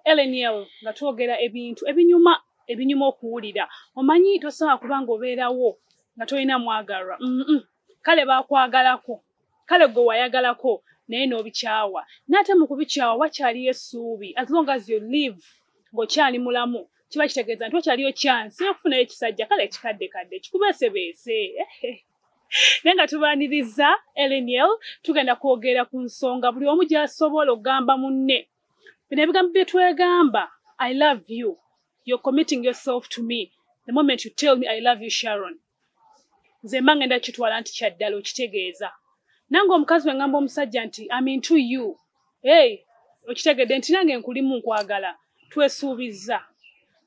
LNL nga twogera ebintu ebinyuma okuwulira. Omanyi tosobola kubanga obeerawo nga tolina mwagalwa. Kale bakwagalako. Kale gwe wayagalako naye n'obikyawa. N'ate mu kubikyawa wakyaliyo essuubi. As long as you live ng'okyali mulamu. Kiba kitegeeza nti wakyaliyo chance y'okufunayo ekisajja kale ekikadde kikubeesebeese. Naye nga tubaaniriza LNL tugenda kwogera ku nsonga buli omu gy'asobola okugamba munne. Bino ebigambo bye twegamba, I love you. You're committing yourself to me. The moment you tell me I love you, Sharon. Nze mba ngenda kitwala nti kyaddala okitegeeza. Nange omukazi we ngamba omusajja nti I'm into you. Hey, okitegedde nti nange nkulimu nkwagala. Twesuubiza.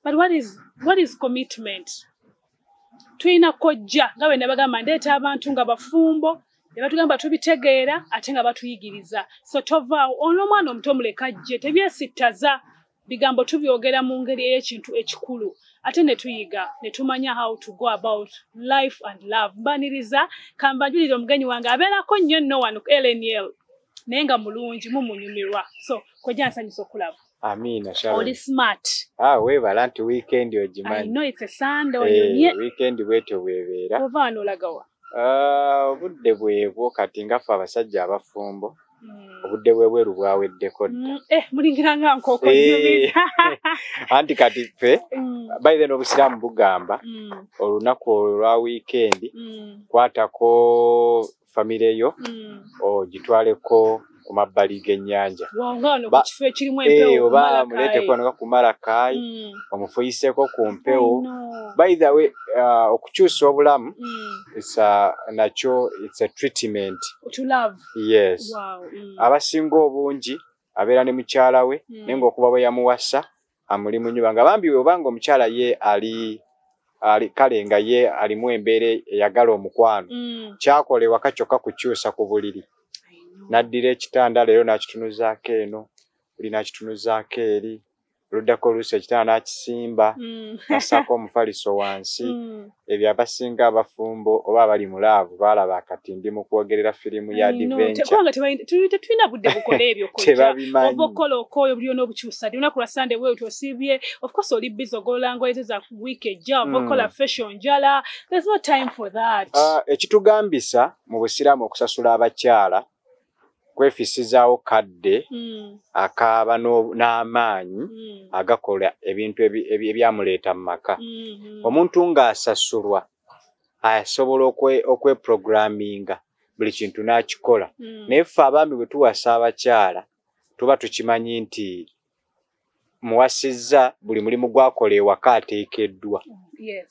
But what is commitment? Tuyina Kojja nga bwe nabagamba ndeeta abantu nga bafumbo ne batugamba tubitegeera ate nga batuyigiriza. So tovaawo ono omwana omuto muleka ajje tebyesittaza bigambo tubyogera mu ngeri ey'ekintu ekikulu ate ne tuyiga ne tumanya how to go about life and love. Mbaniriza kambanjulira omugenyi wange abeerako nnyo nno wano ku LNL naye nga mulungi mumunyumirwa. So Kojja nsanyusa okulaba. Amina, Sharon. Oli smart. Weebala nti weekend ogimanyi. I know it's a Sunday. Weekend bwetyo bwebeera. Ova wano olagawa? Obudde bwebwo kati ngaffe abasajja abafumbo. Obudde bweru bwaweddeko dda. Mulingira nga nkoko nnyumiza. Anti kati ffe, by then obusiraamu bugamba, olunaku olwa weekend, kwatako famire yo, ogitwaleko ku mabbali g'ennyanja. Wangano ku kifo ekirimu empewo oba muleeteko nga ku Malakayi, omufuyiseko ku mpewo. By the way, okukyusa obulamu, it's a treatment. To love. Yes. Wow. Abasinga obungi abeera ne mukyala we naye ng'okuba bwe yamuwasa amuli mu nnyumba nga bambi obanga omukyala ye ali kale nga ye alimu embeera eyagala omukwano kyakola ewaka kyokka kukyusa ku buliri n'addira ekitanda leero n'akitunuzaako eno buli n'akitunuzaako eri oluddako oluusi ekitanda n'akisimba n'assaako omufaliso wansi ebyo abasinga abafumbo oba abali mu laavu baalaba akatindi mu kwogerera firimu ya adventure. Kubanga tetulina budde bukola ebyo Kojja. Ova okola okooyo buli n'obukyusa ddi olunaku lwa Sunday bwe osiibye of course oli busy ogolola ngoye zo za wiiki ejja ova okola fashion njala. There's no time for that. Ekitugambisa mu busiraamu okusasula abakyala kwefisizaawo kadde akaaba n'amaanyi agakola ebintu ebyamuleeta mu maka. Omuntu ng'asasulwa asobola okweprogramminga buli kintu n'akikola. Naye ffe abaami bwe tuwasa abakyala tuba tukimanyi nti muwasizza buli mulimu gwakola ewaka ateekeddwa.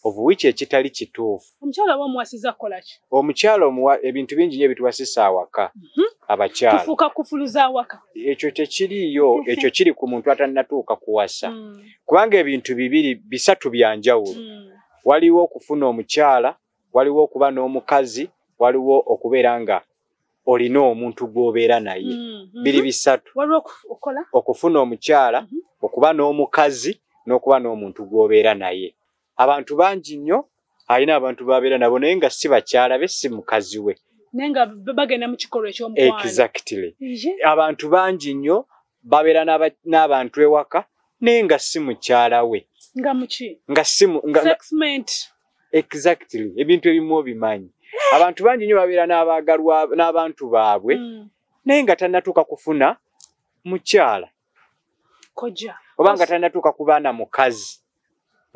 Obuwiki ekitali kituufu. Omukyala oba omuwasizza kukola ki? Omukyala ebintu bingi nnyo ebituwasisa awaka. Abakyala. Tufuuka kufuluza awaka. Ekyo tekiriyo, ekyo kiri ku muntu atannatuuka kuwasa. Kubanga ebintu bisatu bya njawulo. Waliwo okufuna omukyala, waliwo okuba n'omukazi, waliwo okubeera nga olina omuntu gw'obeera naye. Biri bisatu. Waliwo okufuna omukyala, okuba n'omukazi, n'okuba n'omuntu gw'obeera naye. Abantu bangi nnyo alina abantu babeera nabo naye nga si bakyala be si mukazi we. Nenga bagenda mu kikolwa eky'omukwano. Exactly. Abantu bangi nnyo babeera n'abantu ewaka naye nga si mukyala we. Nga muki? Nga si sexment. Exactly. Ebintu ebimu obimanyi. Abantu bangi nnyo babeera n'abaagalwa n'abantu baabwe naye nga tannatuuka kufuna mukyala. Kojja. Oba nga tannatuuka kuba na mukazi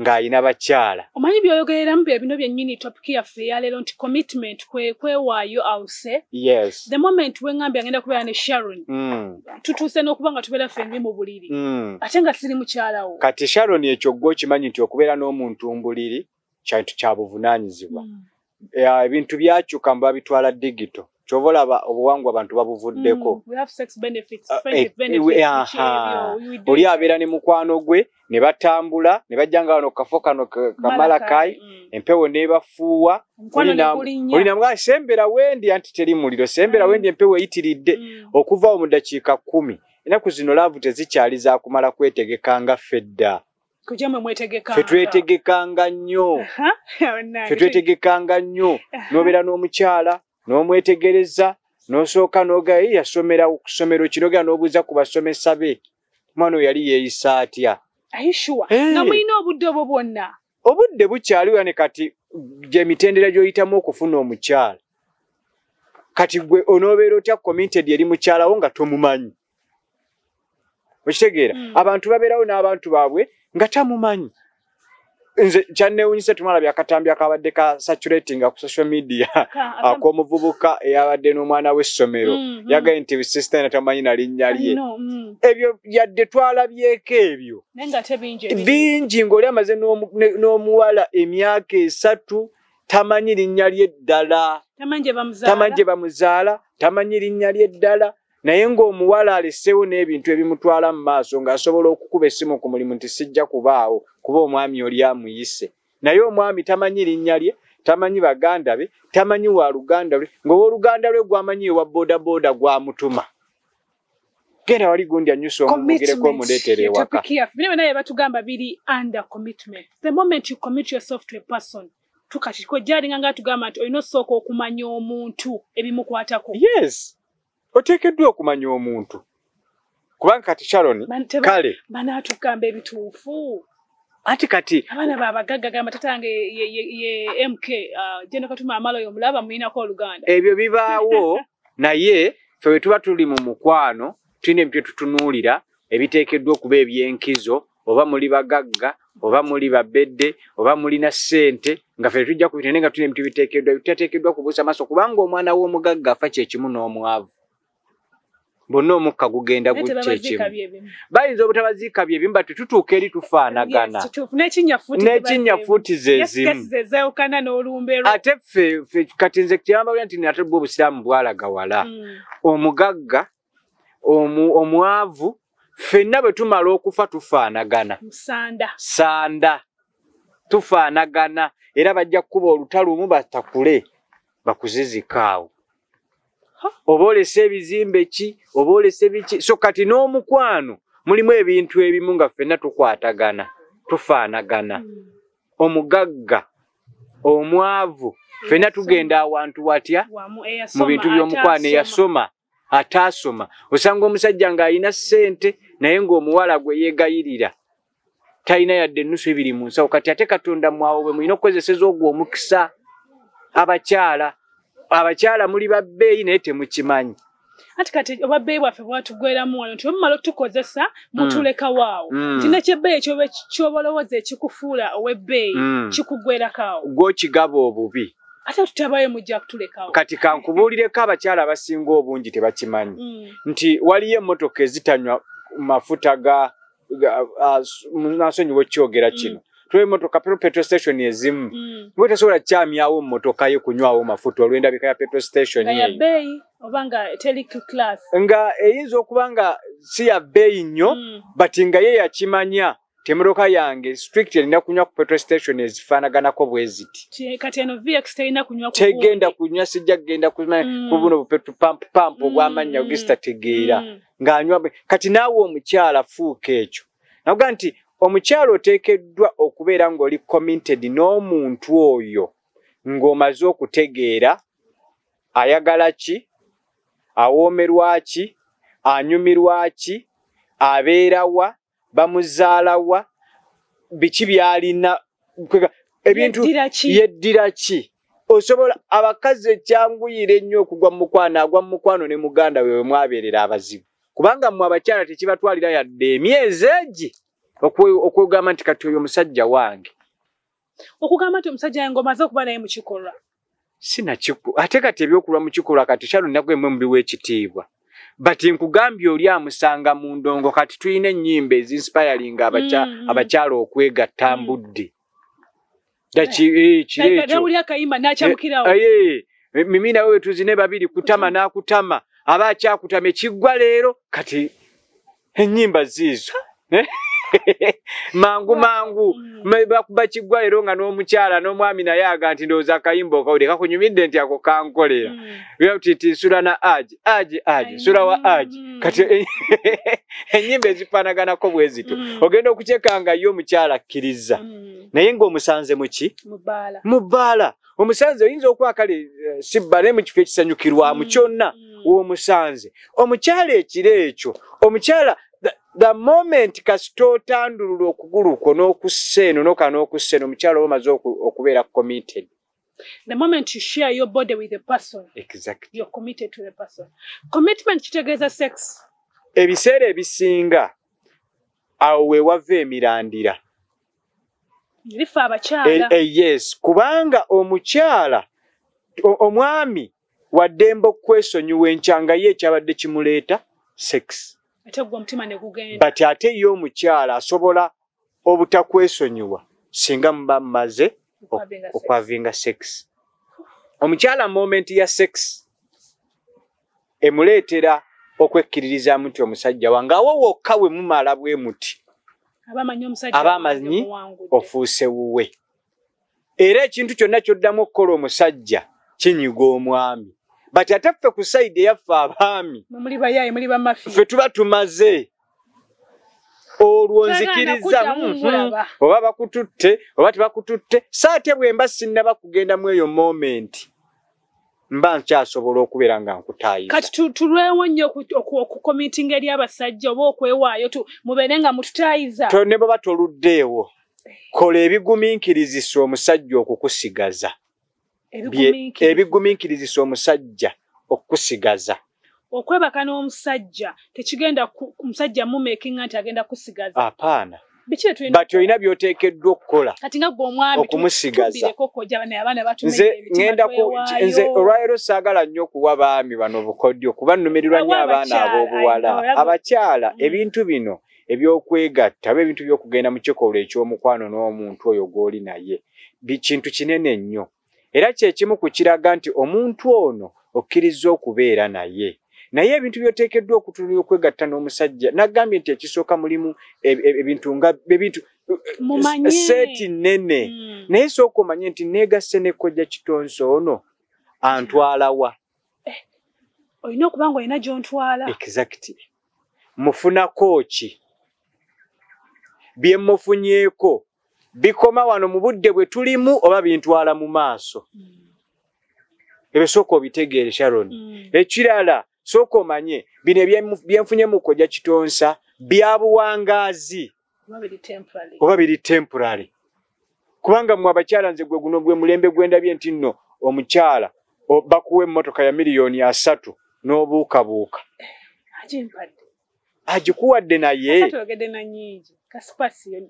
ng'ayina bakyala. Omanyi byoyogereramu bino byennyini topic yaffe ya leero nti commitment kwewaayo awuse. Yes. The moment wengambye agenda kubeera ne Sharon. Tutuuse n'okuba nga tubeera ffembi mu buliri. Ate nga siri mukyala wo. Kati Sharon ekyo gwe okimanyi nti okubeera n'omuntu mu buliri kintu kya buvunaanyizibwa. Ebintu byakyuka mbu babitwala digito. Kyova olaba obuwangwa abantu babuvuddeko. We have sex benefits, friendship benefits. Oli abeera ne mukwano gwe ne batambula ne bajja nga wano kafo kano Kamalakayi empewo n'ebafuuwa. Olina mga sembera wendi anti teri muliro sembera wendi empewo eyitiridde okuva mu dakiika 10. Ennaku zino laavu tezikyali za kumala kwetegekanga fedda. Kujja mwe mwetegekanga. Ffe twetegekanga nnyo. Ffe twetegekanga nnyo. N'obeera n'omukyala n'omwetegereza n'osooka n'ogaye yasomera ku ssomero kino gera n'obuuza ku basomesa be mwana yali yeeyisa atya. Ayishua nga mulina obudde obwo bwonna. Obudde bukyaliwa ne kati gye mitendera gy'oyitamu okufuna omukyala. Kati gwe onoobeera otya committed eri mukyalawo nga tomumanyi. Okitegeera abantu babeerawo n'abantu baabwe nga tamumanyi. Nze kyanneewunyisa tumwalabye akatambi akabadde ka saturatinga ku social media ak'omuvubuka eyabadde n'omwana w'essomero yagaye nti sisita ena tamanyi na linnya lye. Ebyo yadde twalabyeko ebyo bingi ng'oli amaze n'omuwala emyaka 3 tamanyi linnya lye ddala, tamanyi gye bamuzaala, tamanyi linnya lye ddala. Naye ng'omuwala aleseewo n'ebintu ebimutwala mu maaso ng'asobola okukuba essimu ku mulimu nti sijja kubaawo kuba omwami oli amuyise. Naye omwami tamanyi linnya lye, tamanyi baganda be, tamanyi wa luganda lwe, ng'owooluganda lwe gwamanyi ewa boodabooda gwamutuma. Genda wali gundi anyusa omugereko omuleetere ewaka. Bino naye batugamba biri under commitment. The moment you commit yourself to a person, tukati Kojja nga tugamba nti olina osooka okumanya omuntu ebimukwatako. Yes. Oteekeddwa okumanya omuntu. Kubanga kati Sharon kale banatugamba ebituufu. Ati kati abaana babagagga gamba tatange ye MK jeno katuma amalo yo mulaba muinako oluganda. Ebyo bibaawo naye ffe bwe tuba tuli mu mukwano tulina ebyo tutunuulira ebiteekeddwa okuba ebyenkizo oba muli bagagga oba muli babedde oba mulina ssente nga ffe tujja kubitende nga tulina ebintu biteekeddwa bitateekeddwa kubuusa maaso kubanga omwana w'omugagga afa kyekimu n'omwavu. Bonna omukka gugenda gukyekimu. Bayinza obutabaziika bye bimu bati tutuuka eri tufaanagana. N'ekinnyafuuti ze zimu. Ate ffe kati nze kyambabula nti nate bwo obusiraamu bwalaga wala. Omugagga omwavu ffenna bwe tumala okufa tufaanagana. Sanda tufaanagana era bajja kukuba olutalumu batakule bakuzizikaawo. Oba olese ebizimbe ki oba olese biki so kati n'omukwano mulimu ebintu ebimu nga ffenna tukwatagana tufaanagana. Omugagga omwavu ffenna tugenda awantu watya mu bintu by'omukwano eyasoma ataasoma. Osanga omusajja ng'alina ssente naye ng'omuwala gwe yeegayirira talina yadde ennusu ebiri mu nsawo. Kati ate Katonda mwawo bwe mulina okukozeseza ogwo omukisa. Abakyala muli babbeeyi naye temukimanyi. Ati kati obabbeeyi bwaffe bwatugweramu wano nti bwemumala otukozesa mutuleka waawo. Kino ekyebbeeyi ky'oba olowooza ekikufuula ow'ebbeeyi kikugwerakaawo. Gw'okigaba obubi. Ate tutabayo mujja kutulekawo. Kati kankubuulireko abakyala abasinga obungi tebakimanyi nti waliyo emmotoka ezitanywa mafuta ga nasonyiwa kyogera kino. Tuwe motoka petrol station ezimu. Bwe tasobola kyamyawo mmotoka ye kunywawo mafuta olw'endabika ya petrol station ye. Ya bei obanga teliku class. Nga eyinza okuba nga si ya bei nnyo but nga ye yakimanya temmotoka yange strict erina kunywa ku petrol station ezifaanaganako bweziti. Kati eno VX terina kunywa ku tegenda kunywa sijja kugenda ku buno petrol pump obwamanya ogisita tegeera ng'anywa. Kati naawe omukyala fuuka ekyo. Nakuga nti omukyala oteekeddwa okubeera ng'oli committed n'omuntu oyo ng'omaze okutegeera ayagala ki, awoomerwa ki, anyumirwa ki, abeera wa, bamuzaala wa, biki by'alina, ebintu yeddira ki. Osobola abakazi ekyanguyira ennyo okugwa mu mukwano, agwa mu mukwano ne muganda we mwabeerera abazibu. Kubanga mmwe abakyala tekibatwalira yadde emyezi egi okugamba nti kati oyo omusajja wange. Okugamba nti omusajja wange omaze okuba naye mu kikolwa. Ate kati ebyokulwa mu kikolwa kati Sharon nako emmwe mubiwa ekitiibwa. Bati nkugambye oli amusanga mu ndongo kati tulina ennyimba ezinspiring abakyala okwegatta mbudde. Mimi nawe tuzine babiri kutama n'akutama aba akyakutama ekiggwa leero kati ennyimba ziizo. Mangu bakuba kiggwa leero nga n'omukyala n'omwami naye aga nti ndowooza akayimba okawulire kakunyumidde nti ako kankolera. Titi nsula na aji nsula wa aji. Kati ennyimba ezifaanaganako bwe zito. Ogenda okukyeka nga ye omukyala akkiriza. Naye ng'omusanze muki? Mu bbaala. Omusanze oyinza okuba kale si bbala naye mu kifo ekisanyukirwamu kyonna w'omusanze. Omukyala ekiro ekyo omukyala the moment kasita otandulula okugulu kwo n'okussa eno n'okussa eno omukyala omaze okubeera committed. The moment you share your body with a person, exactly, you're committed to the person. Commitment kitegeeza sex. Ebiseera ebisinga awo we wava emirandira. Lifa abakyala. Yes, kubanga omukyala omwami waddemba okwesonyiwa enkyanga ye ekyabadde kimuleeta sex. But ate ye omukyala asobola obutakwesonyiwa singa muba mumaze okwavinga sex. Omukyala moment ya sex emuleetera okwekkiririzaamu nti omusajja wange awo wokka we mumala bwe muti abamanyi ofuuse wuwe. Era ekintu kyonna kyoddamu okukola omusajja kinyiga omwami. But ate ffe ku side eyaffe abaami ffe tuba tumaze olwo nzikiriza oba bakututte oba tebakututte saate bwemba sinnaba kugenda mu eyo moment mba nkyasobola okubeera nga nkutaayiza. Kati tulwewo nnyo okukomitinga eri abasajja oba okwewaayo mubeere nga mututaayiza. Ne baba toluddeewo kola ebigumiikirizisa omusajja okukusigaza. Ebigumiikirizisa omusajja okukusigaza. Okwebaka n'omusajja tekigenda omusajja mumekinga nti agenda kusigaza. Apaana. But olina by'oteekeddwa okukola okumusigaza. Nze olwaleero saagala nnyo okuwa baami bano obukodyo kuba nnumirirwa nnyo abaana ab'obuwala. Abakyala ebintu bino eby'okwegatta oba ebintu by'okugenda mu kikolwa eky'omukwano n'omuntu oyo gw'oli naye kintu kinene nnyo. Era kye kimu ku kiraga nti omuntu ono okkiriza okubeera naye. Naye ebintu by'oteekeddwa okutunula okwegatta n'omusajja nagambye nti ekisooka mulimu ebintu nga ebintu seeti nnene. Naye sooka omanye nti neegasse ne Kojja Kitonsa ono antwala wa? Olina okuba nga olina gy'ontwala. Exactly. Mufunako ki? Bye mufunyeeko bikoma wano mu budde bwe tulimu oba bintwala mu maaso. Ebyo sooka obitegeere Sharon. Ekirala sooka omanye bino byenfunye mu Kojja Kitonsa bya buwangaazi oba biri temporary. Kubanga mmwe abakyala nze gwe guno gwe mulembe gwendabye nti nno omukyala bakuwa emmotoka ya $3,000,000 n'obuukabuuka. Agikuwadde naye Spasio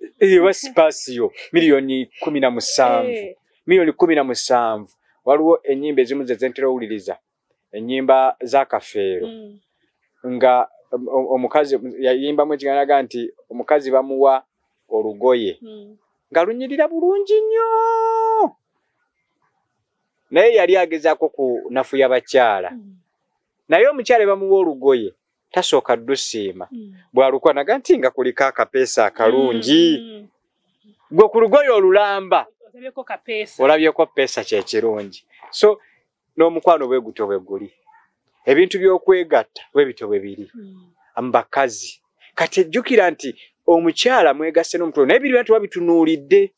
$17,000,000. Waliwo ennyimba ezimu ze zentera owuliriza ennyimba z'akafeero nga omukazi yayimbamu ekigandaga nti omukazi bamuwa olugoye nga lunyirira bulungi nnyo naye yali agezaako kunafuya bakyala. Naye omukyala bamuwa olugoye tasooka ddusiima bw'alukwanaga nti nga kuliko akapeesa akalungi. Gwe ku lugoye olulamba olabyeko peesa kyekirungi. So n'omukwano bwe gutyo bwe guli. Ebintu by'okwegatta bwe bityo bwe biri mu bakazi. Kati ejjukira nti omukyala mwegasse n'omuntu naye biri tuba bitunuulidde.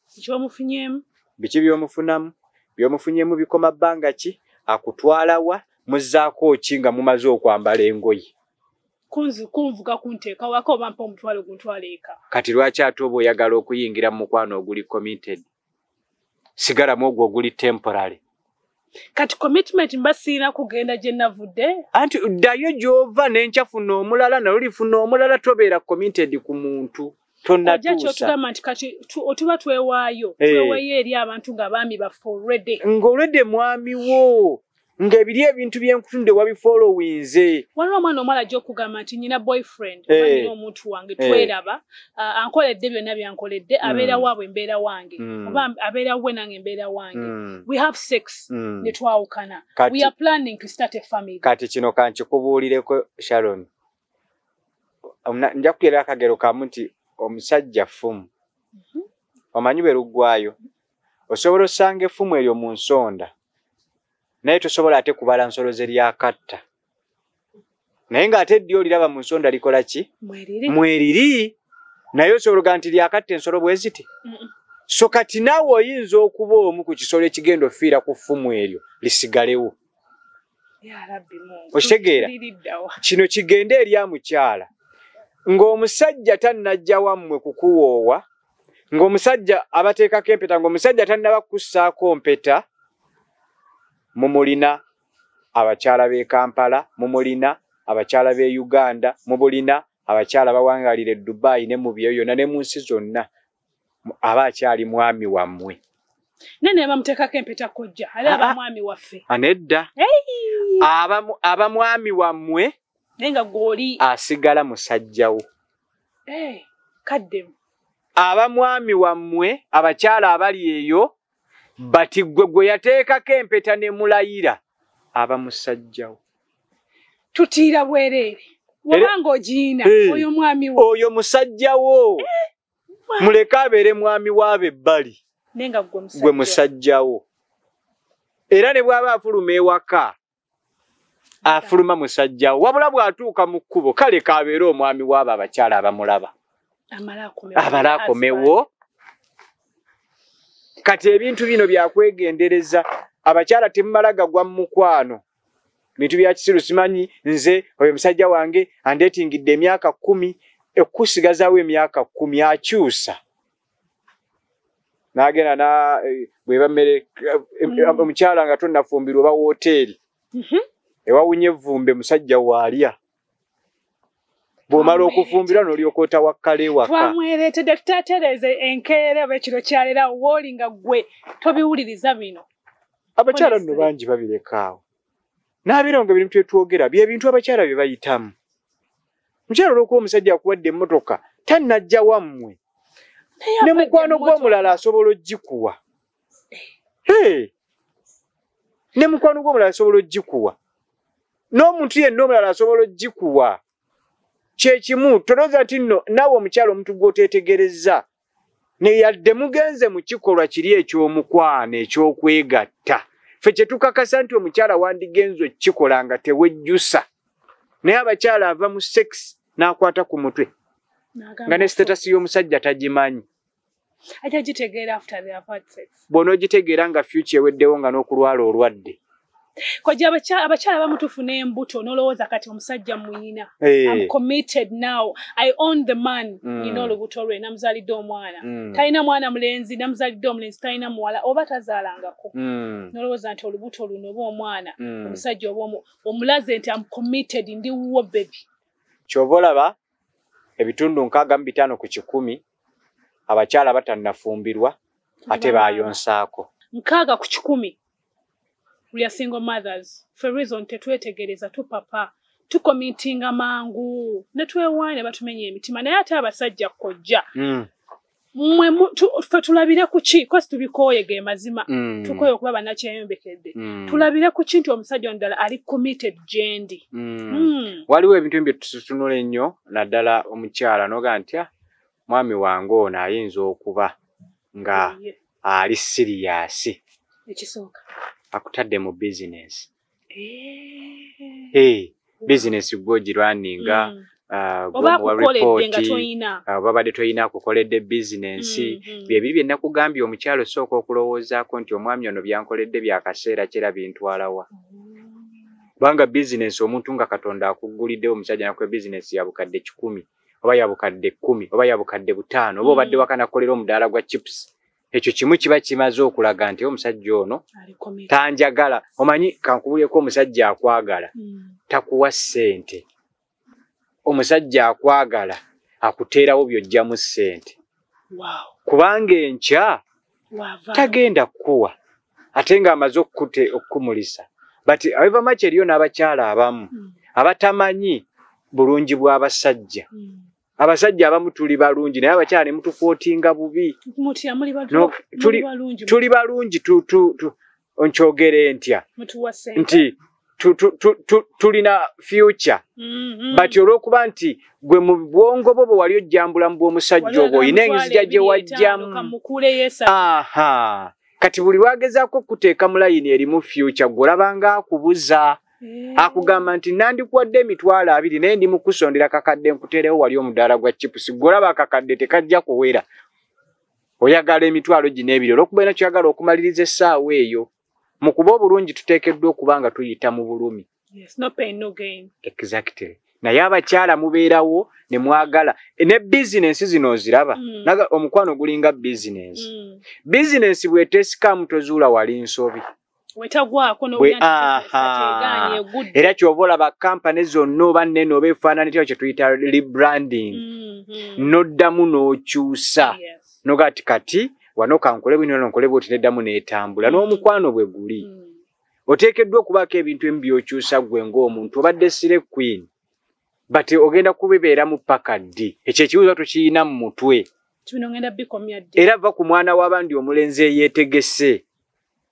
Biki by'omufunamu? By'omufunyeemu bikoma bbanga ki? Akutwala wa? Muzzaako ki nga mumaze okwambala engoye? Kunvuga kunteeka waka oba mpa omutwalo guntwala eka. Kati lwaki ate oba oyagala okuyingira mu mukwano oguli committed? Sigalamu ogwo oguli temporary. Kati commitment mba siina kugenda gye navudde. Anti ddayo gy'ova n'enkyafuna omulala nalulifuna omulala tobeera committed ku muntu. Tonnatuusa. Kyotugamba nti kati otuba twewaayo. Tweweeyo eri abantu nga baami baffe already. Ng'olwedde mwami wo. Ng'ebiri ebintu byenkutunde wabifollowinze. Waliwo omwana omwala ajja okugamba nti nyina boyfriend oba nina omuntu wange tweraba ankoledde byonna byankoledde abeera waabwe embeera wange oba abeera we nange embeera wange. We have sex ne twawukana. We are planning to start a family. Kati kino kankikubuulireko Sharon. Nja kukuleetera akagero kamu nti omusajja ffumu. Omanyi bwe luggwayo. Osobola osanga effumu eryo mu nsonda. Naye tosobola ate kubala nsolo ze lyakatta. Naye ng'ate ddyo oliraba mu nsonda likola ki? Mweriri. Naye osobola nti lyakatta ensolo bwe ziti. So kati naawe oyinza okuba omu ku kisolo ekigenda ofiira ku ffumu eryo lisigalewo. Okitegeera? Kino kigende eri amukyala. ng'omusajja tannajja wammwe kukuwoowa, ng'omusajja abateekako empeta, ng'omusajja tannaba kussaako mpeta, mumulina abakyala b'e Kampala, mumulina abakyala b'e Uganda, mumulina abakyala bawangalira e Dubai ne mu byo yonna ne mu nsi zonna, aba akyali mwami wammwe. Nene bamuteekako empeta Kojja, ali aba mwami waffe. Anedda. Aba mwami wammwe. Nenga goli asigala musajjawo. Kaddemu. Aba mwami wammwe, abakyala abali eyo, bati gwe yateekako empeta ne mulayira, aba musajjawo. Tutiira bwerere. Wabanga ogiina, oyo mwami wo. Oyo musajjawo. Muleka abeere mwami w'abo ebbali. Nenga gwe musajjawo. Era ne bw'aba afuluma ewaka, afuluma musajjawo. Wabula bw'atuuka mu kkubo, kale kaabeere omwami w'abo abakyala abamulaba. Amala akomewo. Kati ebintu bino byakwegendereza. Abakyala temumala gagwa mu mukwano. Bintu bya kisiru simanyi, nze oyo musajja wange andeetingidde emyaka 10, ekusigazaawo emyaka 10 akyusa. N'agenda na bweba mmere omukyala nga tonnafumbirwa oba woteeri. Ewawunye evvumbe musajja waalya. Bw'omala okufumbira n'olyoka otawakkala ewaka. Twamwereetedde tutatereeze enkeera oba ekiro kyalera wooli nga gwe tobiwuliriza bino. Abakyala nno bangi babireka awo. N'abirongo ebintu bye twogera bye bintu abakyala bye bayitamu. Mukyala olw'okuba omusajja akuwadde emmotoka tannajja wammwe. Ne mukwano gw'omulala asobola oggikuwa. Ne mukwano gw'omulala asobola oggikuwa. N'omuntu yenna omulala asobola oggikuwa. Kye kimu tolooza nti nno naawe omukyala omuntu gw'oteetegereza ne yadde mugenze mu kikolwa kiri eky'omukwano eky'okwegatta. Ffe kye tukakasa nti omukyala wandigenze okikola nga tewejjusa. Naye abakyala ava mu sex n'akwata ku mutwe. Nga ne status y'omusajja tagimanyi. Ajja gitegeera after they have had sex. Bw'onoogitegeera nga future eweddewo nga n'okulwala olwadde. Kojja abakyala bamutufuna embuto n'olowooza kati omusajja muyina. I'm committed now. I own the man. Nina olubuto lwe namuzaalidde omwana. Talina mwana mulenzi namuzaalidde omulenzi talina muwala oba tazaalangako. N'olowooza nti olubuto luno oba omwana omusajja oba omulaze nti I'm committed ndi wuwo baby. Ky'ova olaba ebitundu 65 ku 100 abakyala batannafumbirwa ate baayonsaako. 60 ku 100. We are single mothers. For reason tetwetegereza tupapa. Tukomitinga mangu. Netwewaane batumenye emitima. Naye ate abasajja Kojja. Ffe tulabire ku ki? Kwasi tubikooye ge mazima. Tukooye okuba bannakyeyombekedde. Tulabire ku ki nti omusajja ondala ali committed gyendi. Waliwo ebintu bye tutunula ennyo naddala omukyala n'oga nti mwami wange ono ayinza okuba nga ali siriyasi. Ekisooka. Akutadde mu business. Business gw'ogirwaninga. Oba kukoledde nga toyina. Babadde toyina kukoledde business. Byebiri bye nakugambye omukyalo sooka okulowoozaako nti omwami ono byankoledde byakaseera kera bintwalawa. Kubanga business omuntu nga Katonda akugguliddewo omusajja nakwe business ya bukadde 10 oba ya bukadde 10 oba ya bukadde 5 oba obadde wakanakolera omudaala gwa chips. Ekyo kimu kiba kimaze okulaga nti omusajja ono tanjagala. Omanyi kankubuleko omusajja akwagala takuwa ssente. Omusajja akwagala akuteerawo by'ojjamu ssente. Kubanga enkya tagenda kukuwa ate ng'amaze okukumulisa. But however much eriyo n'abakyala abamu abatamanyi bulungi bw'abasajja. Abasajja abamu tuli balungi naye abakyala ne mutukootinga bubi. Tuli balungi onkyogere ntya nti tulina future. But olw'okuba nti gwe mu bwongo bwo bwe wali ojjambula mu bw'omusajja obwo oyina enzija gye wajjamu. Kati buli lwagezaako okuteeka mu layini erimu future gw'olabanga akubuza. Akugamba nti nandikuwadde emitwalo 2 naye ndi mukusondera kakadde nkuterewo wali omudaala gwa chips. Gw'olaba akakadde tekajja kuwera. Oyagala emitwalo gino 2 olw'okuba ina kyagala okumaliriza essaawa eyo. Mu kuba obulungi tuteekeddwa okuba nga tuyita mu bulumi. Yes, no pain, no gain. Exactly. naye abakyala mubeerawo ne mwagala ne bizinensi zino oziraba naga omukwano gulinga bizinensi bizinensi bw'eteesikamu tozuula wali nsobi wetagwako era ky'oba olaba kampani zonna oba nnene oba efaanana etya kye tuyita rebranding n'oddamu n'okyusa noga kati wano kankole bwino nkole bwoti neddamu n'etambula n'omukwano bwe guli oteekeddwa okubaako ebintu ebi by'okyusa ggwe ng'omuntu obadde sire queen but ogenda kubibeera mu paka ddi ekyo ekibuuzo tukiyina mu mutwe era va ku mwana w'abandi omulenzi eyeetegese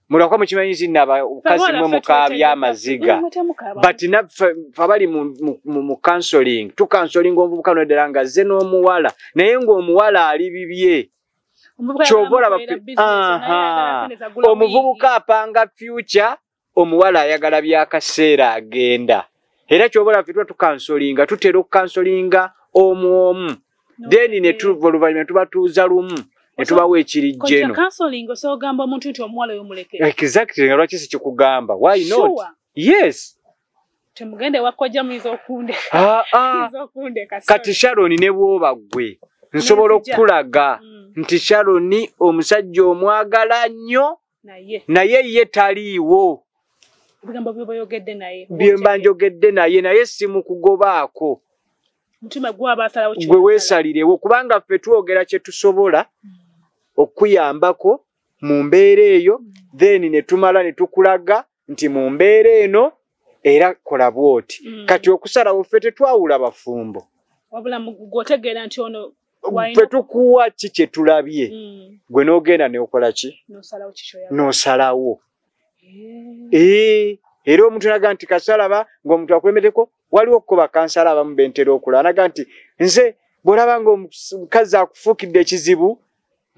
mulakwa mukimanyi nti abakazi mwe mukaabya amaziga but naffe abali mu counseling tukansolinga omuvubuka n'oddala nga azze n'omuwala naye ng'omuwala ali bibye kyobola omuvubuka apanga future omuwala ayagala byakaseera agenda era kyobola ffe tuba tukansolinga tutera okukansolinga omu then oluvannyuma tubatuuza lumu ne tubawa ekirijjeno exactly nga lwaki sikikugamba why not yes temugende wakojja muyinza okunde kati Sharon ne bwoba ggwe nsobola okulaga nti Sharon omusajja omwagala nnyo naye ye taliiwo byemba njogedde naye simukugobaako gwe weesalirewo kubanga ffe twogera kye tusobola okuyambako mu mbeera eyo then ne tumala ne tukulaga nti mu mbeera eno era kola bwoti kati okusalawo ffe tetwawula bafumbo ffe tukuwa ki kye tulabye gwe n'ogenda neokola ki n'osalawo era omuntu naga nti kasalaba ng'omuntu akulemedeko waliwo okukoba kansala abamu bentera okulaba naga nti nze bw'olaba ng'omukazi akufuukidde ekizibu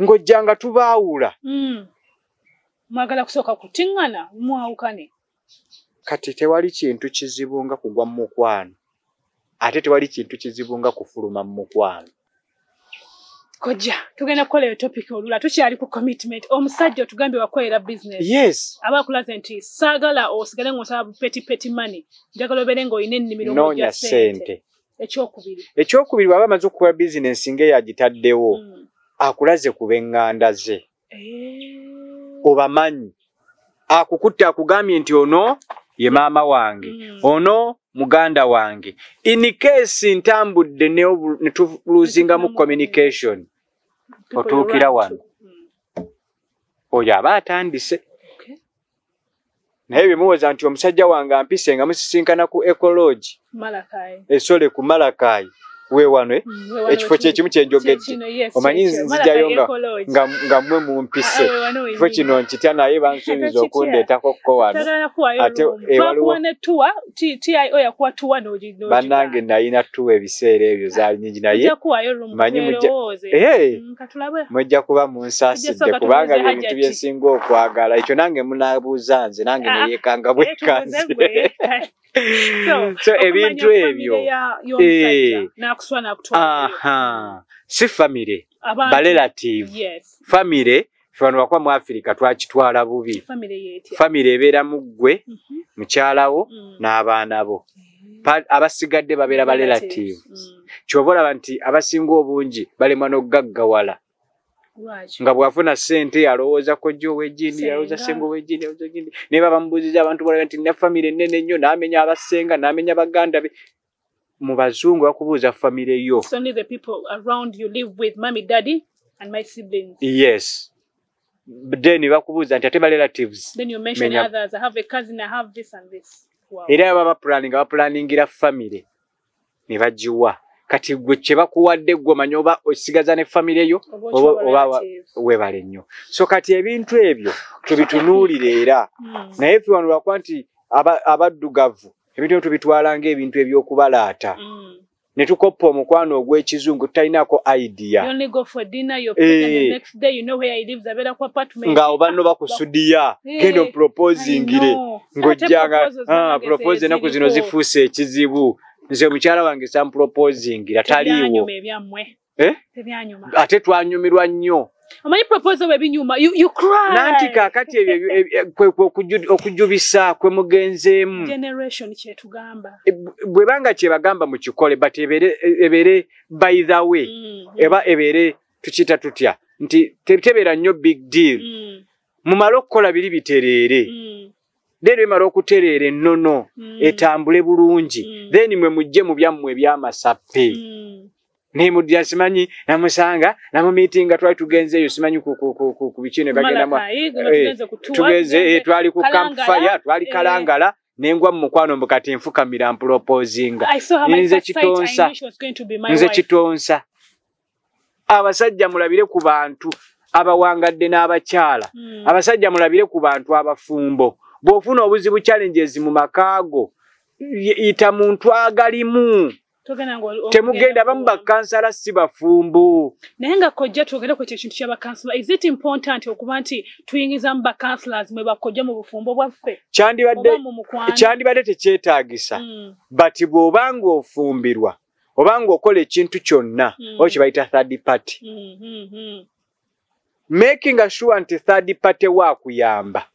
ng'ojjanga tubaawula mwagala kusooka kutiŋŋana mwawukane kati tewali kintu kizibu nga kugwa mu mukwano ate tewali kintu kizibu nga kufuluma mu mukwano. Kojja tugenda kukola eyo topic olula tukyali ku commitment omusajja otugambye wakolera business yes abakulaze nti saagala osigale ng'osaba peti money njagala obeere ng'olina ennimiro noonya ssente ekyokubiri bw'aba amaze okukola bizinensi ng'eyagitaddewo akulaze ku b'eŋŋanda ze obamanyi akukutte akugambye nti ono ye maama wange ono muganda wange in case ntambudde ne tuluzingamu communication otuukira wano oyo aba atandise naye bimuwoza nti omusajja wange ampise nga musisinkana ku ecology esole ku Malakayi weewano ekifo kyekimu kyenjogedde omanyi nzijjayo nga mmwe mumpise kifo kino nkitya naye bansuubiza okundeetako ko wano ate bannange nalina tuwa ebiseera ebyo zaali nyingi naye manyi mujja kuba munsaasidde kubanga byebintu byensinga okwagala ekyo nange munabuuza nze nange neyeekanga bwekanze so ebintu ebyo si famire ba relative famire fano wakwa mu Africa twakitwala bubi famire ebeera mu ggwe mukyalawo n'abaana bo abasigadde babeera ba relative ky'oba olaba nti abasinga obungi balemwa n'okugaggawala nga bwafuna ssente alowooza kojja ow'egindi alowooza ssenga ow'egindi naye baba mubuuziza abantu bolaga nti nina famire ennene nnyo n'amenya abasenga n'amenya baganda be mu bazungu bakubuuza famire yo yes then bakubuuza nti ate ba relatives era baba bapulaningira famire ne bagiwa kati gwe kye bakuwadde gwe omanyi oba osigaza ne famire yo oba webale nnyo so kati ebintu ebyo tubitunuulire era naye ffe wano lwakuba nti abaddugavu ebintu tubitwala ng'ebintu eby'okubalaata ne tukoppa omukwano ogw'ekizungu tutalinaako idea nga oba no bakusudiya genda omuproposingire ng'ojjanga propose ennaku zino zifuuse ekizibu nze mukyala wange samproposingira taliiwo ate twanyumirwa nnyo Omanyi proposal ebinyuma you cry. Nanti kakati okujubisa kwe mugenzeemu. Generation kyetugamba. Bwe banga kye bagamba mu kikole but ebere by the way. Eba ebere tukita tutya nti tebeera nnyo big deal. Mumala okukola biri bitereere. Lero emala okutereera ennono etambule bulungi. Then mwe mujje mu byammwe eby'amasappe. Nemudya simanyi namusanga namu meeting twali tugenzeyo simanyi ku bikino bagenda tugenze twali ku campfire twali kalangala nengwa mu mukwano mbukati enfukamira proposing nze Kitonsa abasajja mulabire ku bantu abawangadde n'abakyala abasajja mulabire ku bantu abafumbo bw'ofuna obuzibu challenges mu makaago ita muntu agalimu temugenda bamu bakansala si bafumbo naye nga Kojja twogere ku kintu ky'abakansala is it important okuba nti tuyingiza mu bakansalas mwe bakojja mu bufumbo bwaffe kyandibadde tekyetaagisa but bw'obanga ofumbirwa obanga okola ekintu kyonna oba kibayita third party making sure nti third party waakuyamba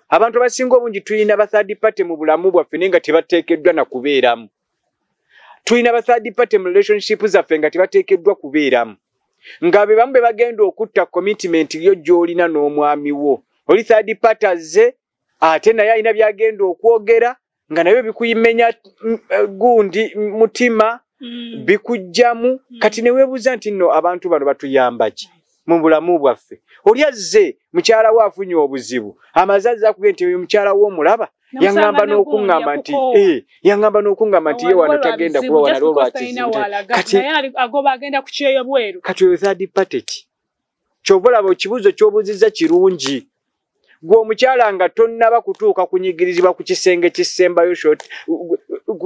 abantu abasinga obungi tulina ba third party mu bulamu bwaffe naye nga tebateekeddwa na kubeeramu. Tulina ba third party mu relationship zaffe nga tebateekeddwa kubeeramu. Nga be bamu be bagenda okutta commitment yo gy'olina n'omwami wo. Oli third party azze ate naye alina byagenda okwogera nga nabyo bikuyimenya gundi mutima bikujjamu kati ne weebuuza nti nno abantu bano batuyamba ki mu bulamu bwaffe. Oli azze mukyala we afunye obuzibu amazazi akugenda nti mukyala we omulaba yangamba n'okungamba nti yangamba n'okungamba nti ye wano tagenda kuba wano olwakizibwa kati agoba agenda kuceeyo bweru kati oyo third party ki kyovolaba ekibuuzo ky'obuuziza kirungi gwe omukyala nga tonnaba kutuuka kunyigirizibwa ku kisenge kisembayo short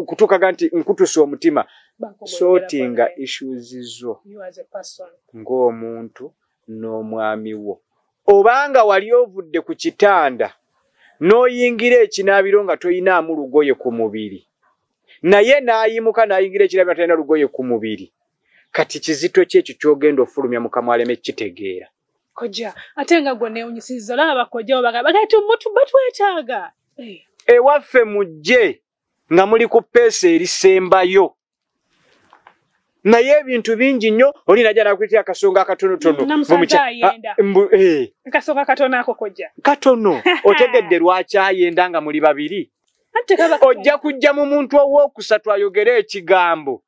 kutuukaga nti nkutusa omutima sortinga issues zo ng'omuntu n'omwami wo obanga wali ovudde ku kitanda n'oyingira ekinaabiro nga toyinaamu lugoye ku mubiri naye n'ayimuka n'ayingira ekinaabiro talina lugoye ku mubiri kati kizito ki ekyo ky'ogenda ofulumya mukama aleme kitegeera. Kojja ate nga gwe neewunyisizza olaba Kojja bagati omuntu batwetaaga ewaffe mujje nga muli ku peesa erisembayo naye ebintu bingi nnyo oli najja nakuyitira akasonga akatonotono akasonga katono ako Kojja katono otegedde lwaki ayenda nga muli babiri ojja kujja mu muntu owookusatu ayogere ekigambo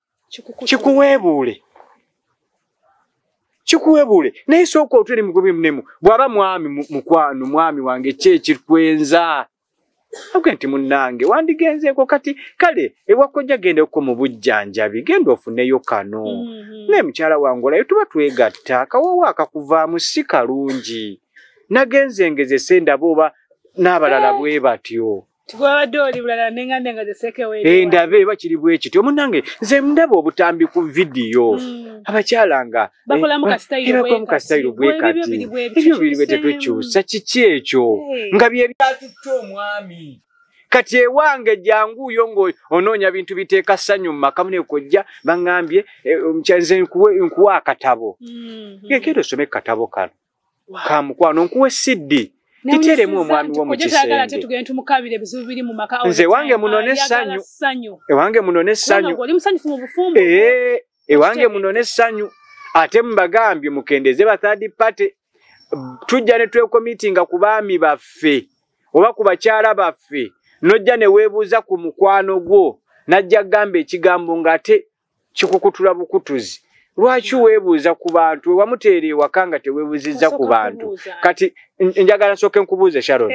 kikuwebuule naye sooka otwere mugobe munemu bw'aba mwami mukwano mwami wange kyekikwenza agwe nti munnange wandigenzeeko kati kale ewa Kojja gendeko mu bujjanjabi genda ofuneyo kano naye mukyala wange olayo tuba twegatta akawoowo akakuvaamu si kalungi nagenze ngezese ndaba oba n'abalala bwe batyo tugwabadde oli bulala nenga zesekewe ndabe bakiri bwe kityo munnange nze ndaba obutambi ku vidiyo abakyala nga bakolamu kasitayiro bwe kati ebyo biri bwe tetukyusa kiki ekyo nga bye byatutta omwami kati ewange janguyo ngo onoonya bintu biteeka ssanyu mu maka mune Kojja baŋŋambye nze nkuwa akatabo genda osome katabo kano ka mukwano nkuwe siddi titeremu omwami wo mu kisenge nze wange munone essanyu ewange munone essanyu ewange munone essanyu ate mubagambye mukendeze ba third party tujja ne twekomitinga ku baami baffe oba ku bakyala baffe nojja ne weebuuza ku mukwano gwo najja gamba ekigambo ng'ate kikukutula bukutuzi lwaki weebuuza ku bantu wamuteera ewaka nga teweebuuzizza ku bantu kati njagala nsooke nkubuuze Sharon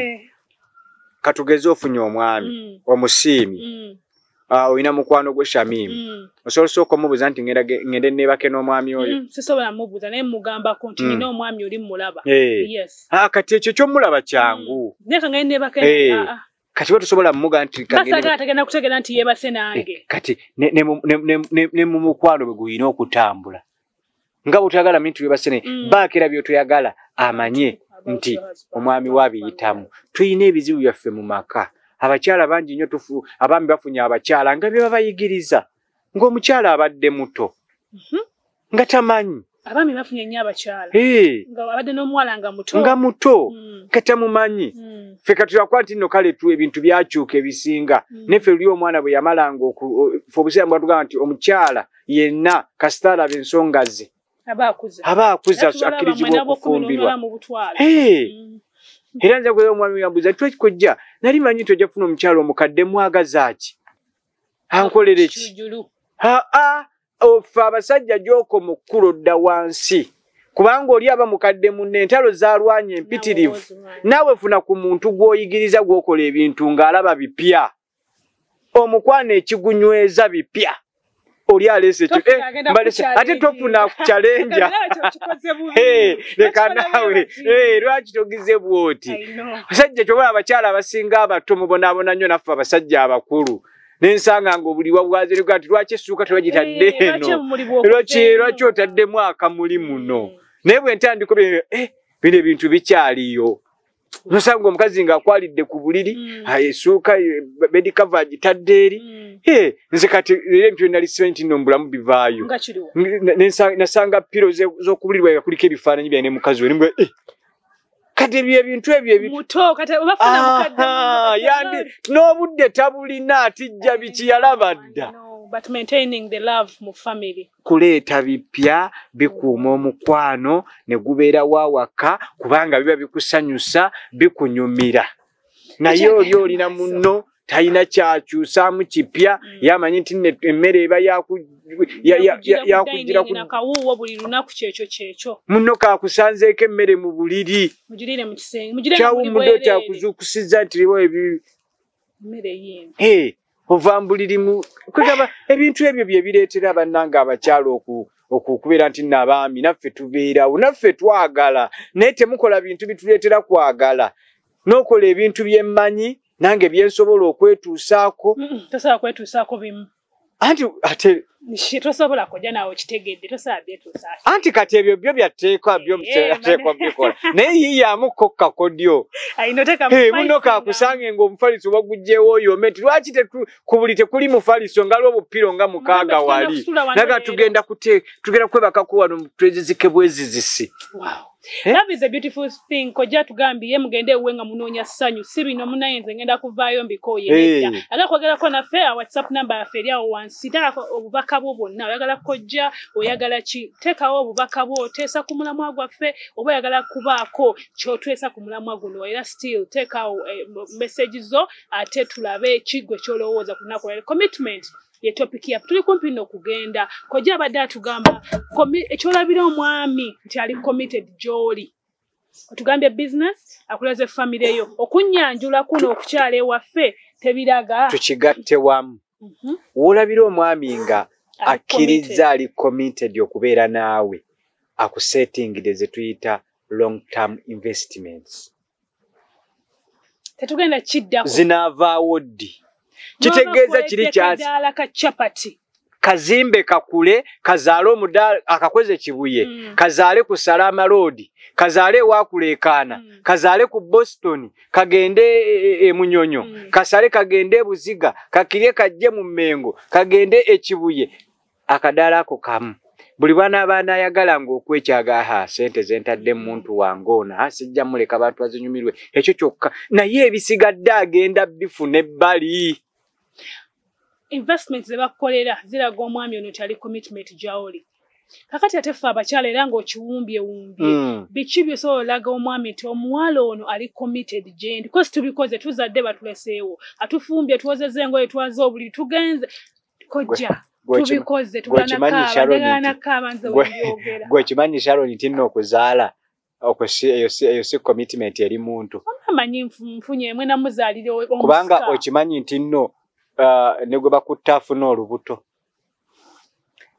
katugeze ofunye omwami omusiimi olina mukwano gwe Shamimu osobola osooka omubuuza nti ngende neebake n'omwami oyo sisobola mubuuza naye mugambako nti nina omwami oli mmulaba kati ekyo ky'omulaba kyangu kati batusobola mmuga nti agenda kutegeera nti yeebase nange kati ne mu mukwano bwe guyina okutambula nga bwetuyagala mintu byebase baakera byotoyagala amanye nti omwami wabiyitamu tuyina ebizibu byaffe mu maka abakyala bangi nnyo abaami bafunye abakyala nga bye babayigiriza ng'omukyala abadde muto nga tamanyi Abaami bafunye nnyo abakyala. Nga abadde n'omuwala nga muto. Nga muto. Kata mumanyi. Ffe katulakwa nti nno kale tu ebintu byakyuka ebisinga. Neffe luli omwana bwe yamalanga fe obuseera bwatugamba nti omukyala yenna kasita alaba ensonga ze. Aba akuza akkirizibwa okufumbirwa. Era nza kwe omwami yambuuza nti Kojja nali manyi tojja kufuna omukyala omukadde mwagaza ki? Ankolere ki? Ofa abasajja gy'oko mu kkulo dda wansi. Kubanga oli aba mukadde munne entalo zaalwanye empitirivu. Naawe funa ku muntu gw'oyigiriza gw'okola ebintu ng'alaba bipya. Omukwana ekigunyweza bipya. Oli Aleese ate tofuna kucalenja. Leka nawe lwaki togize bwoti. Abasajja kyobola abakyala abasinga abato mubonaabona nnyo naffe abasajja abakulu. Nensanga ngo buli wabwaze kati lwaki essuuka tebagitadde eno. Lwaki otaddemu akamuli muno. Naye bwe ntandiko bino ebintu bikyaliyo. Nosanga omukazi ng'akwalidde ku buliri, essuuka bed cover agitadde eri. Nze kati era ebintu nali simanyi nti nno mu bulamu bivaayo. Nasanga piro z'okubulirwa kuliko ebifaananyi bya ne mukazi we. Kati ebintu ebyo muto kati obafuna mukadde yandi n'obudde tabulina atijja biki yalaba dda. But maintaining the love mu family. Kuleeta bipya bikuuma omukwano ne gubeera waawaka kubanga biba bikusanyusa bikunyumira. Naye oli olina munno talina kyakyusaamu kipya yamanyi nti emmere eba yakugira ku nakawuuwo buli lunaku kyekyo. Munno kaakusanzeeko emmere mu buliri. Mugirire mu kisenge. Kyawumudde kyakuzuukusiza nti liwo emmere yino. Ova mbulirimu. Kwegamba ebintu ebyo bye bireetera bannanga abakyala okubeera nti n'abaami naffe tubeerawo naffe twagala naye temukola bintu bituleetera kwagala. N'okola ebintu bye mmanyi nange byensobola okwetuusaako. Tosobola kwetuusaako bimu. Anti ate tosobola kojja naawe kitegedde tosobola byetuusaako. Anti kati ebyo byo byateekwa byo muteekwa bikola. Naye yiiyaamu kokka kodyo. Muno kaakusange ng'omufaliso waguggyewo oyome nti lwaki ku buli tekuli mufaliso nga lw'obupiro nga mukaaga wali. Naga tugenda kwebakako wano twezizike bwezizisi. Love is a beautiful thing. Kojja tugambye mugende ewenga munoonya ssanyu si bino munayenze ngenda kuvaayo mbikooye nedda. Aga kwogerako naffe WhatsApp number yaffe eri awo wansi. Teekako obubaka bwo bwonna. Oyagala Kojja oyagala ki? Teekawo obubaka bwo oteesa ku mulamwa gwaffe oba oyagala kubaako ky'otwesa ku mulamwa guno. Era still teekawo message zo ate tulabe ekigwe ky'olowooza ku lunaku lwaleero. Commitment ye topic yaffe tuli kumpi n'okugenda. Kojja abadde atugamba ekyolabira omwami nti ali committed gy'oli. Otugambye business akuleze family yo okunnyanjula kuno okukyala ewaffe tebiraga. Tukigatte wamu. Woolabira omwami nga akkiriza ali committed okubeera naawe akusetingide ze tuyita long term investments. Tetugenda kiddako. Zinaavaawo ddi. Kitegeeza kiri kyasi. Kazimbe kakule, kazaale omudaala akakoze kibuye, kazaale ku Salama Road, kazaale ewakuleekaana, kazaale ku Boston, kagende Munyonyo, kasale kagende e Buziga, kakirye kajje mu Mmengo, kagende ekibuye. Akadaala ako kamu. Buli baana ayagala ng'okwekyaga sente zentadde muntu wangoona sijja muleka bantu bazinyumirwe ekyo kyokka naye ebisigadde agenda bifuna ebbali. Investments ze bakolera ziraga omwami ono tali commitment gy'oli. Kakati ate ffe abakyala era ng'okiwumbye biki by'osobola olaga omwami nti omuwala ono ali committed gyendi kosi tubikoze tuzadde batuleseewo atufumbye tuwozezza engoye twaze obuliri tugenze Kojja tubikoze gwe kimanyi Sharon nti nno okuzaala eyo si commitment eri muntu. Amanyi nfunye mwe namuzaalire kubanga okimanyi nti nno ne gwe bakutta afuna olubuto.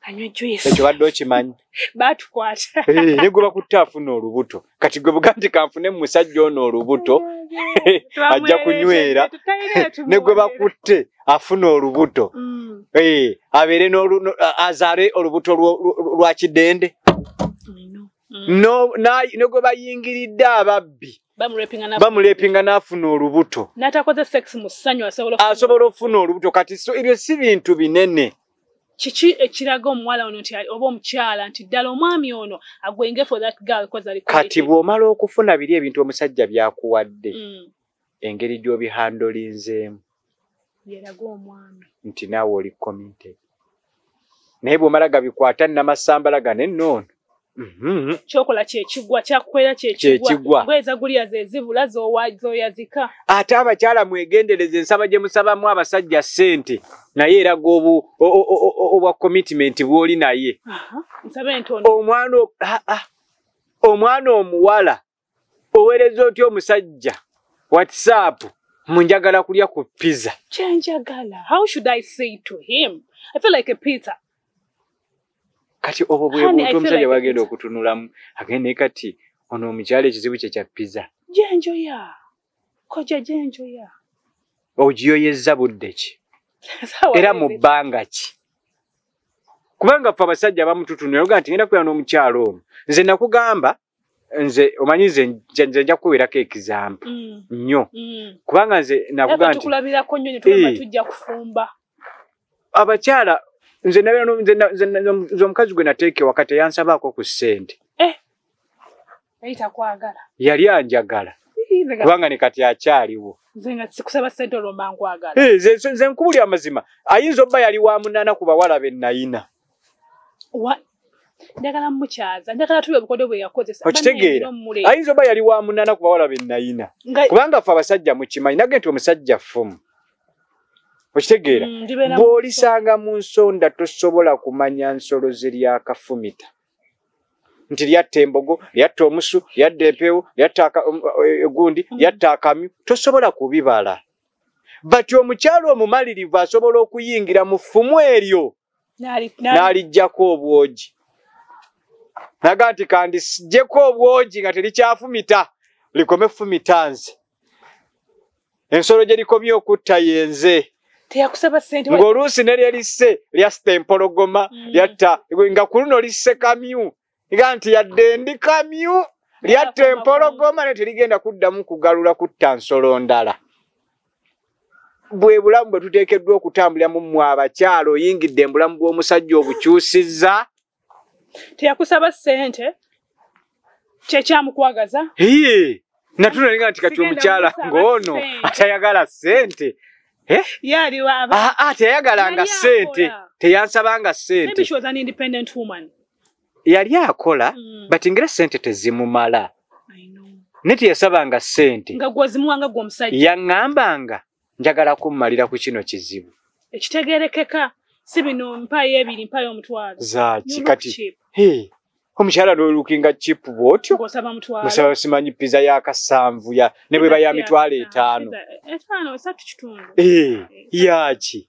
Ekyo badde okimanyi. Batukwata. Ne gwe bakutta afuna olubuto. Kati gwe buganti kanfune mu musajja ono olubuto ajja kunywera. Ne gwe bakutte afuna olubuto. Abeere azaale olubuto lwa kidende. Ne gwe bayingiridde ababbi. Bamulepinga n'afuna olubuto. N'atakoze sex mu ssanyu asobola ofuna olubuto. Kati ebyo si bintu binene. Kiki ekiraga omuwala ono nti oba omukyala nti ddala omwami ono agwenge for that girl because ali kati bw'omala okufuna biri ebintu omusajja byakuwadde engeri gy'obihandolinzeemu yeraga omwami nti naawe oli committed naye bw'omala gabikwata namasambala gane noono kyokola kyekigwa kyakukwera kyekigwa ngweza gulya zezibula zoyazika ate abakyala mwegendereze ensaba gye musabamu abasajja ssente naye eraga obwa commitment bw'oli naye omwana omuwala oweereza otya omusajja WhatsApp munjagala kulya ku pizza kyenjagala how should I say to him I feel like a pizza kati obwo bwebuntu omusajja bagenda okutunulamu agende kati ono omukyala ekizibu kye kya pizza gyenjoya Kojja gyenjoya ogiyoyezza budde ki era mu bbanga ki kubanga ffe abasajja bamututunira oga nti ngenda kubeera n'omukyala ono nze nakugamba nze omanyi nze nja kukubeerako ekizampa nnyo kubanga nze nakuga nti tukulabirako nnyo ne tulaba tujja kufumba abakyala nze omukazi gwe nateeke wakati yansabaako ku ssente yali anjagala kubanga ne kati akyaliwo nze nkubuli amazima ayinza obba yali wa munaana ku bawala be nayina njagala mukyaza njagala tuli obukodyo bwe yakozesa okitegeera ayinza obba yali wa munaana ku bawala be nayina kubanga ffe abasajja mukimanyi nage nti omusajja ffumu okitegeera bw'olisanga mu nsonda tosobola kumanya nsolo zeryakafumita nti lyatta embogo lyatta omusu lyadda empewo lyatta egundi lyatta akamyu tosobola kubibala bati omukyalo omumalirivu asobola okuyingira mu ffumu eryo n'alijjako obwogi naga nti kandi sijjeko obwogi nga terikyafumita likome fumita nze ensolo gye likomye okutta yenze teyakusaba ssente ng'oluusi ne lyelisse lyasita empologoma lyatta nga ku luno lisse kamyu nga nti yadde ndi kamyu lyatta empologoma ne terigenda kuddamu kugalula kutta nsolo ndala bwe bulamu bwe tuteekeddwa okutambuliramu mmwe abakyala oyingidde embulamu bw'omusajja obukyusizza teyakusaba ssente kyekyamukwagaza natunalinga nti kati omukyala ng'ono atayagala ssente teyayagalanga ssente teyansabanga ssente yali akola bati ngera ssente tezimumala ne teyasabanga ssente yaŋŋambanga njagala kummalira ku kino kizibu ekitegeerekeka si bino mpaayo ebiri mpaayo omutwalo zaaki kati omukyala n'olukinga chipu bw'otyo musaba simanyi pizza y'akasanvu ne bweba ya mitwalo 5 yaki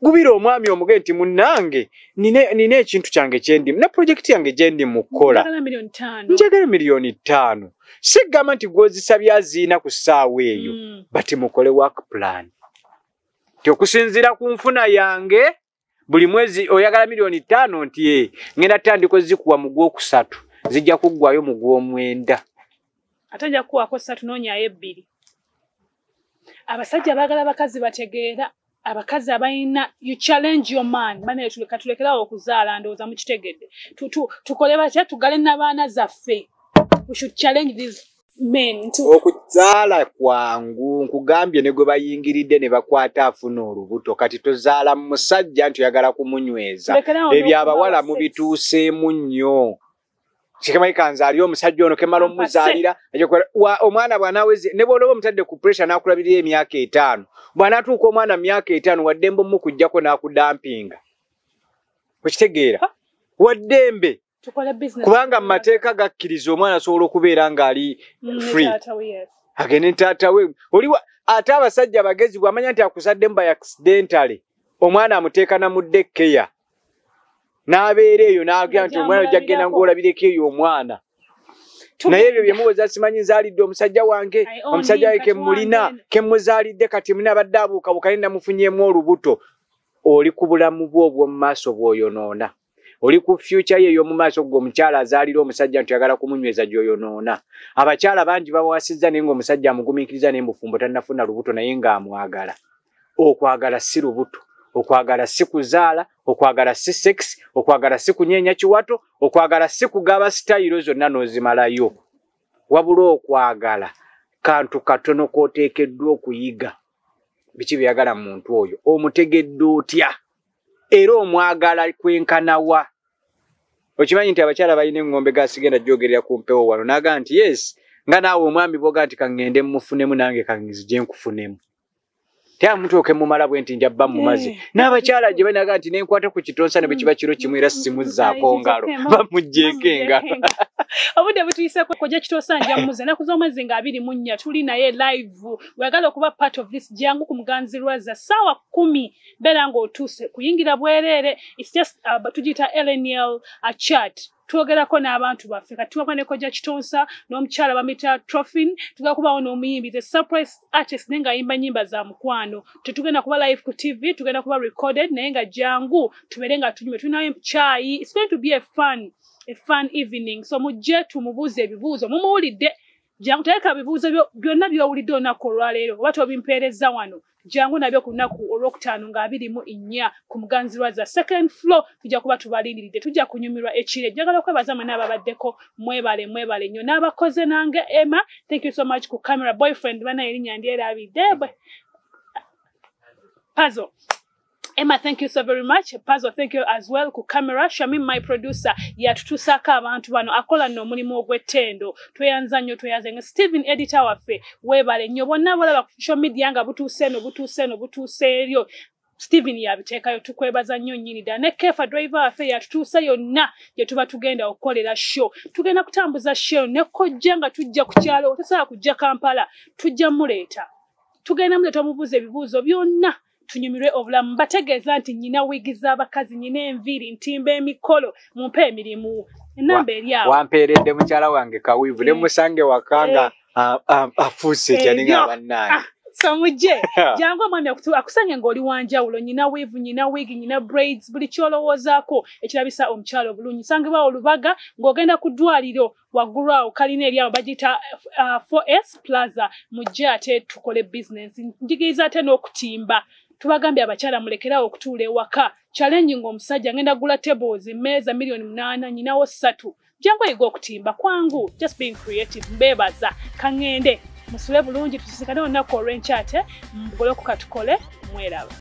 gubira omwami omugee nti munnange nina ekintu kyange kyendimu ne projekiti yange gyendi mu kukola njagala $5,000,000 sigamba nti gwozisabye aziina ku ssaawa eyo bati mukole work plan ti okusinziira ku nfuna yange buli mwezi oyagala $5,000,000 nti ngenda tandiko zikuwa mu Gwokusatu zijja kuggwayo mu Gwomwenda ate nja kuwako 3 noonyayo 2 abasajja baagala bakazi bategeera abakazi abayina you challenge your man bane tulekerawo okuzaala ndowooza mukitegedde tukole batya tugale n'abaana zaffe we should challenge these men okuzaala kwangu nkugambye ne gwe bayingiridde ne bakwata afuna olubuto kati tozaala mu musajja nti oyagala kumunyweza ebyo abawala mubituuseemu nnyo kikimanyi nzaali omusajja ono kemala omuzaalira omwana bw'anaaweze ne bw'olaba omutadde ku pressure n'akulabirira emyaka 5 bw'anaatuuka omwana myaka 5 waddembe omukuggyako n'akudampinga okitegeera waddembe kubanga mu mateeka gakkiriza omwana asobola okubeera ng'ali free agende ne taata we ate abasajja abagezi bw'amanya nti akuzaddemu by accidentally omwana amuteeka namudde keya n'abeera eyo n'agamba nti omwana ojja kgenda ng'olabireko eyo omwana naye ebyo bye muweza simanyi nzaalidde omusajja wange omusajja we kemmulina kemmuzaalidde kati muna abadde abuukabuuka ne namufunyeemu olubuto oli ku bulamu bwo obw'omu maaso bw'oyonoona oli ku future ye ey'omu maaso gwe omukyala azaalira omusajja nti oyagala kumunyweza gy'oyonoona abakyala bangi bawasizza naye ng'omusajja amugumiikiriza naye mbufumbo tannafuna lubuto naye ng'amwagala okwagala si lubuto okwagala si kuzaala, okwagala si sex, okwagala si kunyeenya kiwato, okwagala si kugaba sitayiro zonna n'ozimalayo. Wabula okwagala kantu katono k'oteekeddwa okuyiga. Biki byagala muntu oyo? Omutegedde otya? Era omwagala kwenkanawa. Okimanyi nti abakyala balina engombe gasigenda gyogerera ku mpewo wano naga nti yes, nga naawe omwami boga nti kangende mufunemu nange kangizije nkufunemu. Tya mutoke mumala bwenti njabba mumazi. N'abakyala gye banaga nti nenkwata ku Kitonsa ne bwe kiro kimu era simuzzaako ngalo. Bamugjeeko engalo. Obudde butuyise Kojja Kitonsa njamuze naku z'omwezi nga 24 tuli naye live. Wagala okuba part of this jangu ku Muganzirwaza sawa 10 bera nga otuuse kuyingira bwerere. It's just tugita LNL a chat. Tuogerako n'abantu baffe kati tuwako ne Kojja Kitonsa n'omukyala bamita Trophin tugakubawo n'omuyimbi the surprise artist nenga ayimba nyimba za mukwano tetugenda kuba live ku TV tugenda kuba recorded naye nga jangu tubere nga tunyume tulinayo chai. It's going to be a fun evening so mujje tumubuze ebibuuzo mumuwulidde jangu tereka bibuuzo byonna by'owulidde olunaku olwaleero oba tobimpeereza wano jangu nabyo ku lunaku olwokutaano nga 24 ku Muganzirwaza second floor tujja kuba tubalindiridde tujja kunyumirwa ekire njagala okwebaza mwena ababaddeko mwebale nnyo n'abakoze nange Emma thank you so much ku camera boyfriend bana erinnya ndyerabidde Puzzle Emma, thank you so very much. Puzzle, thank you as well. Ku camera, Shamim, my producer, yatutusaka abantu bano akola n'omulimu ogw'ettendo. Tweyanza nnyo tweyanze. Steven, editor waffe, weebale nnyo. Bonna balaba ku social media nga butuuse eryo. Steven yabiteekayo tukwebaza nnyo nnyini ddala. Ne Kefa driver waffe yatutuusa yonna gye tuba tugenda okukolera show. Tugenda kutambuza show ne Kojja nga tujja ku kyalo. Otasobola kujja Kampala. Tujja muleeta. Tugenda muleeta omubuuza ebibuuzo byonna. Tunyumirwe obulamu bategeeza nti nyina wigiza abakazi nyina enviiri ntimba emikolo mumpe emirimu enamba eri awo wampeeredde mukyala wange kawiivu ne musange wakanga afuuse kyaninga bannaye so mujje jangu omwami akusange ng'oli wanjawulo nyina wiivu nyina wigi nyina braids buli kyolowoozaako ekirabisa omukyalo obulungi sangibwa olubaga ng'ogenda ku ddwaliro waggulu awo kalina eri awo bagiyita 4S Plaza mujje ate tukole business njigiriza ate n'okutimba tubagambye abakyala mulekerawo okutuula ewaka challenge ng'omusajja ngenda gula tables emmeeza $8,000,000 nyinawo 3 jangu eyiga okutimba kwangu just being creative mbeebaza kangende musule bulungi tusisikane olunaku olw'enkyate mbugole okukatukole mweraba